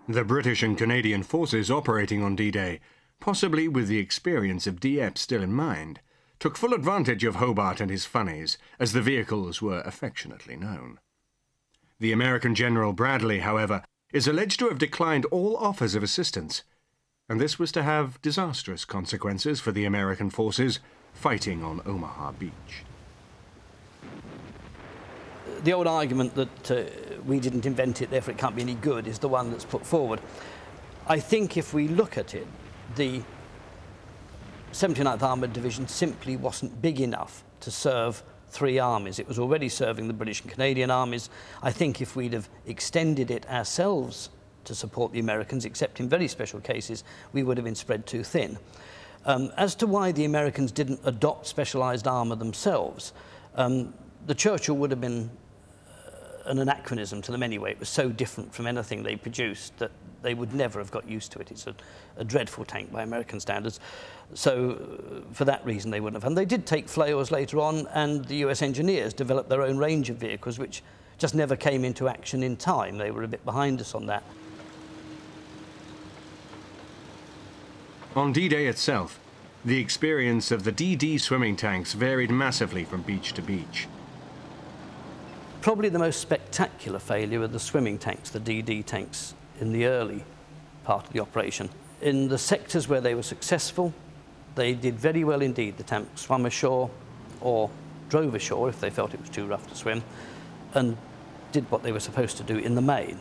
The British and Canadian forces operating on D-Day, possibly with the experience of Dieppe still in mind, took full advantage of Hobart and his funnies, as the vehicles were affectionately known. The American General Bradley, however, is alleged to have declined all offers of assistance, and this was to have disastrous consequences for the American forces fighting on Omaha Beach. The old argument that we didn't invent it, therefore it can't be any good, is the one that's put forward. I think if we look at it, the 79th Armoured Division simply wasn't big enough to serve three armies. It was already serving the British and Canadian armies. I think if we'd have extended it ourselves to support the Americans, except in very special cases, we would have been spread too thin. As to why the Americans didn't adopt specialised armour themselves, the Churchill would have been an anachronism to them anyway. It was so different from anything they produced that they would never have got used to it. It's a dreadful tank by American standards. So for that reason they wouldn't have. And they did take flails later on, and the US engineers developed their own range of vehicles which just never came into action in time. They were a bit behind us on that. On D-Day itself, the experience of the DD swimming tanks varied massively from beach to beach. Probably the most spectacular failure were the swimming tanks, the DD tanks, in the early part of the operation. In the sectors where they were successful, they did very well indeed. The tanks swam ashore or drove ashore if they felt it was too rough to swim, and did what they were supposed to do in the main.